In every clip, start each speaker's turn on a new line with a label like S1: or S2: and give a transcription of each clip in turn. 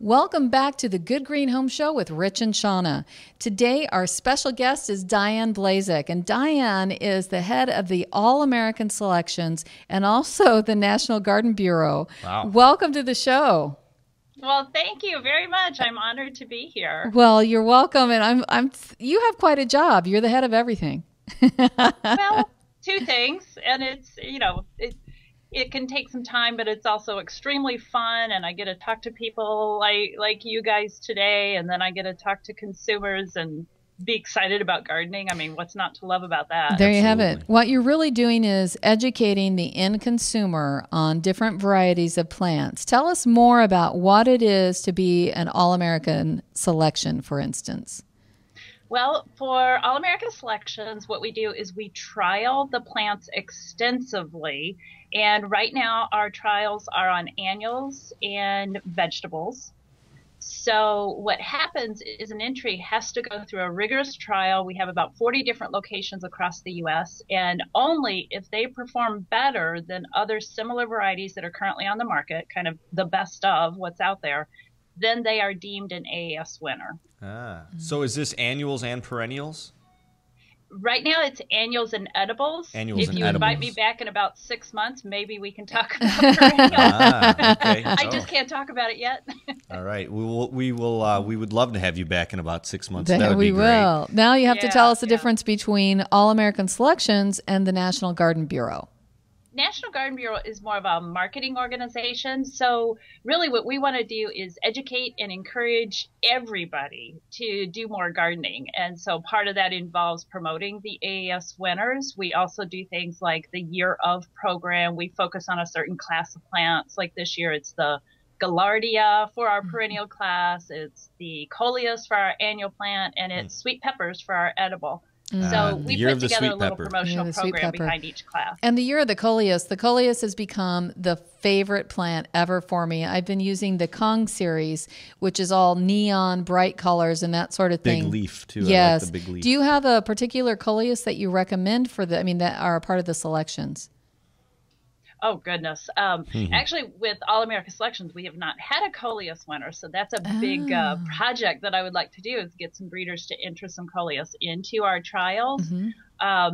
S1: Welcome back to the Good Green Home Show with Rich and Shawna. Today, our special guest is Diane Blazek, and Diane is the head of the All-American Selections and also the National Garden Bureau.
S2: Wow.
S1: Welcome to the show.
S3: Well, thank you very much. I'm honored to be here.
S1: Well, you're welcome, and you have quite a job. You're the head of everything.
S3: Well, two things, and it's, it can take some time, but it's also extremely fun, and I get to talk to people like you guys today, and then I get to talk to consumers and be excited about gardening. I mean, what's not to love about that?
S1: There you have it. What you're really doing is educating the end consumer on different varieties of plants. Tell us more about what it is to be an All-American selection, for instance.
S3: Well, for All-American Selections, what we do is we trial the plants extensively. And right now, our trials are on annuals and vegetables. So what happens is an entry has to go through a rigorous trial. We have about 40 different locations across the U.S. And only if they perform better than other similar varieties that are currently on the market, kind of the best of what's out there, then they are deemed an AAS winner.
S2: So is this annuals and perennials?
S3: Right now, it's annuals and edibles.
S2: Annuals
S3: if you
S2: and
S3: invite
S2: edibles.
S3: me back in about 6 months, maybe we can talk about perennials.
S2: Okay.
S3: I just can't talk about it yet.
S2: All right. We would love to have you back in about 6 months.
S1: That
S2: would be great.
S1: will. Now you have to tell us the
S3: Yeah.
S1: difference between All-American Selections and the National Garden Bureau.
S3: National Garden Bureau is more of a marketing organization. So really what we want to do is educate and encourage everybody to do more gardening. And so part of that involves promoting the AAS winners. We also do things like the Year of program. We focus on a certain class of plants. Like this year, it's the Gaillardia for our perennial class. It's the Coleus for our annual plant, and it's sweet peppers for our edible. So we
S2: Year
S3: put
S2: of the
S3: together a
S2: sweet
S3: little
S2: pepper.
S3: promotional program behind each class.
S1: And the year of the coleus has become the favorite plant ever for me. I've been using the Kong series, which is all neon, bright colors and that sort of thing.
S2: Big leaf, too.
S1: Yes.
S2: I like the big leaf.
S1: Do you have a particular coleus that you recommend that are a part of the selections?
S3: Oh, goodness. Actually, with All-American Selections, we have not had a Coleus winner, so that's a big project that I would like to do is get some breeders to enter some Coleus into our trials. Right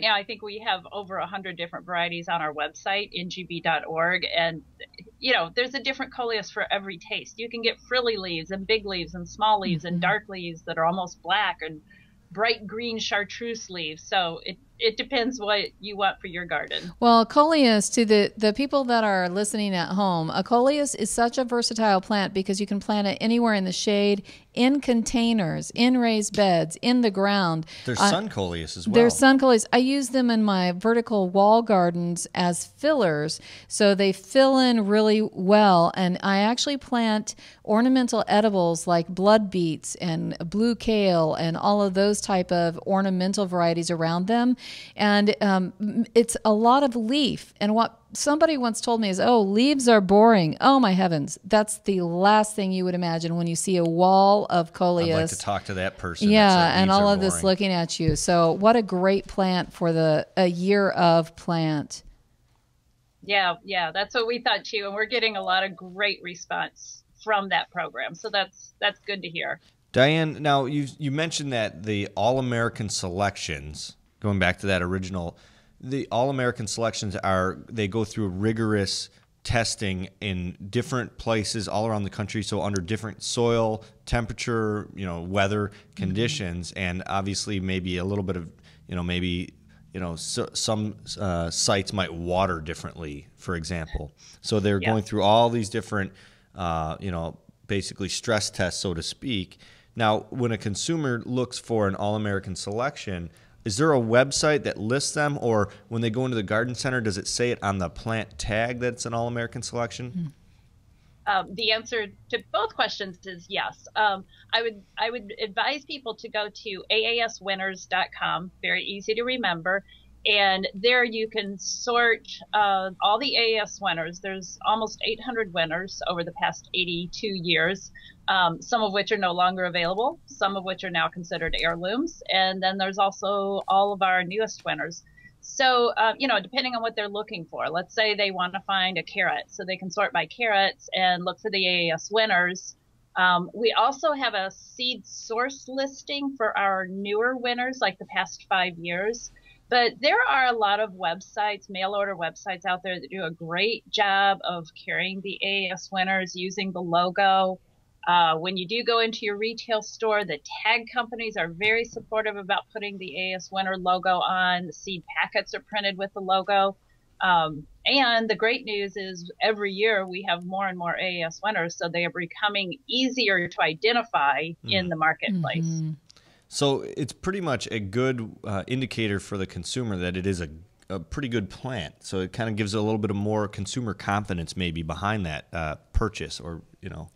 S3: now, I think we have over 100 different varieties on our website, ngb.org, and, there's a different Coleus for every taste. You can get frilly leaves and big leaves and small leaves and dark leaves that are almost black and bright green chartreuse leaves. So it depends what you want for your garden.
S1: Well, coleus, to the people that are listening at home, a coleus is such a versatile plant because you can plant it anywhere in the shade, in containers, in raised beds, in the ground.
S2: There's sun coleus as well.
S1: There's sun coleus. I use them in my vertical wall gardens as fillers, so they fill in really well. And I actually plant ornamental edibles like blood beets and blue kale and all of those type of ornamental varieties around them. And it's a lot of leaf. And what somebody once told me is, oh, leaves are boring. Oh, my heavens. That's the last thing you would imagine when you see a wall of coleus.
S2: I'd like to talk to that person.
S1: Yeah, and all of this looking at you. So what a great plant for a year of plant.
S3: Yeah, that's what we thought too. And we're getting a lot of great response from that program. So that's good to hear.
S2: Diane, now you mentioned that the All-American Selections, going back to that original, the All-American Selections they go through rigorous testing in different places all around the country, so under different soil, temperature, weather conditions, and obviously maybe a little bit of, some sites might water differently, for example. So they're going through all these different, basically stress tests, so to speak. Now, when a consumer looks for an All-American Selection, is there a website that lists them, or when they go into the garden center, does it say it on the plant tag that it's an All-American Selection?
S3: The answer to both questions is yes. I would advise people to go to aaswinners.com, very easy to remember, and there you can sort all the AAS winners. There's almost 800 winners over the past 82 years, some of which are no longer available, some of which are now considered heirlooms, and then there's also all of our newest winners. So, depending on what they're looking for, let's say they want to find a carrot, so they can sort by carrots and look for the AAS winners. We also have a seed source listing for our newer winners, like the past 5 years. But there are a lot of websites, mail order websites out there that do a great job of carrying the AAS winners using the logo. When you do go into your retail store, the tag companies are very supportive about putting the AAS winner logo on. The seed packets are printed with the logo. And the great news is every year we have more and more AAS winners, so they are becoming easier to identify in the marketplace.
S1: Mm-hmm.
S2: So it's pretty much a good indicator for the consumer that it is a pretty good plant. So it kind of gives a little bit of more consumer confidence maybe behind that purchase or,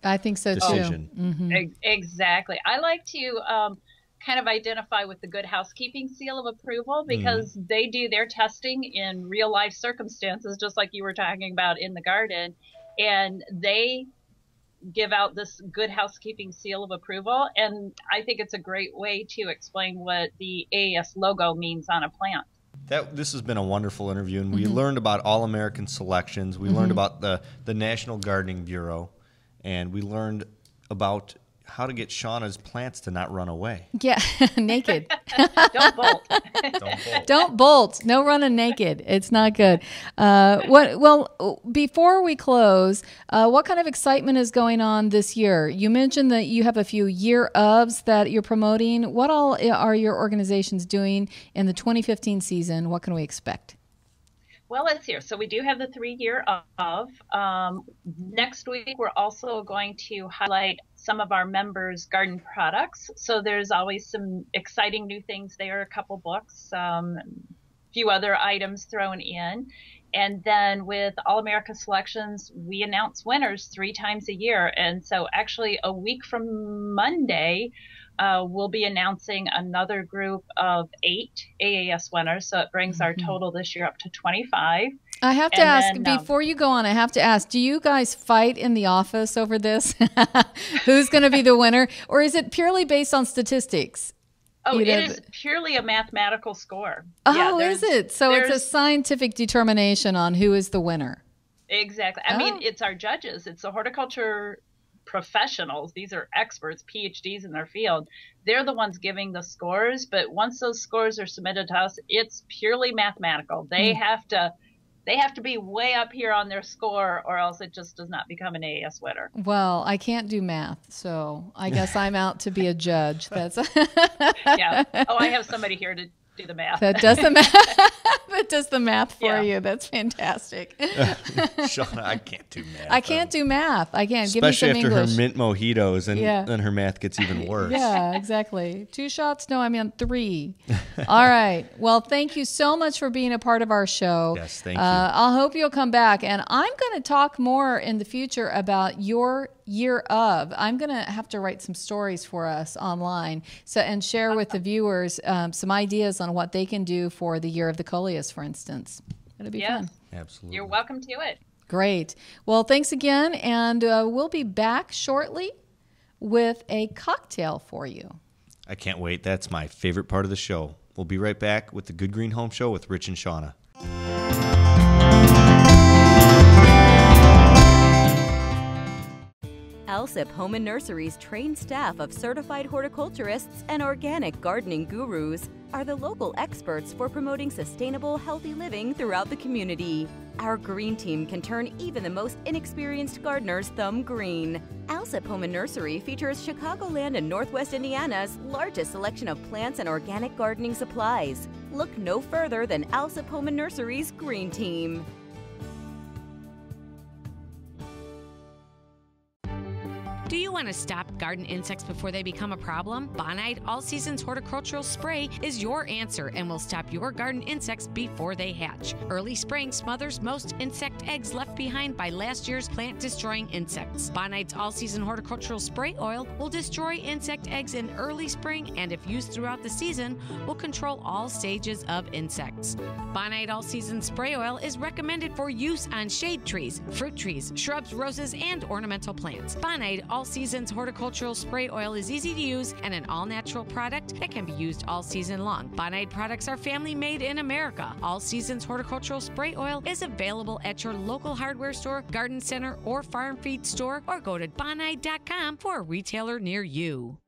S1: I think so
S2: decision.
S1: too. Mm-hmm.
S3: Exactly. I like to kind of identify with the Good Housekeeping seal of approval because they do their testing in real life circumstances, just like you were talking about in the garden. And they give out this Good Housekeeping seal of approval. And I think it's a great way to explain what the AAS logo means on a plant.
S2: This has been a wonderful interview, and we learned about All American Selections. We learned about the National Gardening Bureau, and we learned about how to get Shawna's plants to not run away.
S1: Yeah, naked.
S3: Don't bolt.
S2: Don't bolt.
S1: Don't bolt. No running naked. It's not good. Well, before we close, what kind of excitement is going on this year? You mentioned that you have a few year ofs that you're promoting. What all are your organizations doing in the 2015 season? What can we expect?
S3: Well, let's hear. So we do have the 3-year of. Next week, we're also going to highlight some of our members' garden products. So there's always some exciting new things there, a couple books, a few other items thrown in. And then with All America Selections, we announce winners 3 times a year. And so actually a week from Monday, we'll be announcing another group of 8 AAS winners. So it brings our total this year up to 25.
S1: I have to ask, before you go on, I have to ask, do you guys fight in the office over this? Who's going to be the winner? Or is it purely based on statistics?
S3: Oh, it is purely a mathematical score.
S1: Oh, is it? So it's a scientific determination on who is the winner.
S3: Exactly. I mean, it's our judges. It's the horticulture professionals. These are experts, PhDs in their field. They're the ones giving the scores. But once those scores are submitted to us, it's purely mathematical. They have to be way up here on their score, or else it just does not become an AAS winner.
S1: Well, I can't do math, so I guess I'm out to be a judge. That's
S3: yeah. Oh, I have somebody here to do the math.
S1: That does the math. That does the math for you. That's fantastic.
S2: Shawna, I can't do math.
S1: I can't do math. I can't.
S2: Especially
S1: Give me some
S2: after
S1: English.
S2: her mint mojitos, and then her math gets even worse.
S1: Yeah, exactly. 2 shots? No, I mean 3. All right. Well, thank you so much for being a part of our show.
S2: Yes, thank you.
S1: I'll hope you'll come back. And I'm going to talk more in the future about your year of. I'm going to have to write some stories for us online and share with the viewers some ideas on what they can do for the year of the coleus, for instance. It'll be fun.
S2: Absolutely.
S3: You're welcome to it.
S1: Great. Well, thanks again. And we'll be back shortly with a cocktail for you.
S2: I can't wait. That's my favorite part of the show. We'll be right back with the Good Green Home Show with Rich and Shawna.
S4: Alsip Home and Nursery's trained staff of certified horticulturists and organic gardening gurus are the local experts for promoting sustainable, healthy living throughout the community. Our green team can turn even the most inexperienced gardener's thumb green. Alsip Home and Nursery features Chicagoland and Northwest Indiana's largest selection of plants and organic gardening supplies. Look no further than Alsip Home and Nursery's green team.
S5: Do you want to stop garden insects before they become a problem? Bonide All Seasons Horticultural Spray is your answer and will stop your garden insects before they hatch. Early spraying smothers most insect eggs left behind by last year's plant-destroying insects. Bonide's All Season Horticultural Spray Oil will destroy insect eggs in early spring and, if used throughout the season, will control all stages of insects. Bonide All Season Spray Oil is recommended for use on shade trees, fruit trees, shrubs, roses, and ornamental plants. Bonide All Season Seasons Horticultural Spray Oil is easy to use and an all-natural product that can be used all season long. Bonide products are family made in America. All Seasons Horticultural Spray Oil is available at your local hardware store, garden center, or farm feed store, or go to bonide.com for a retailer near you.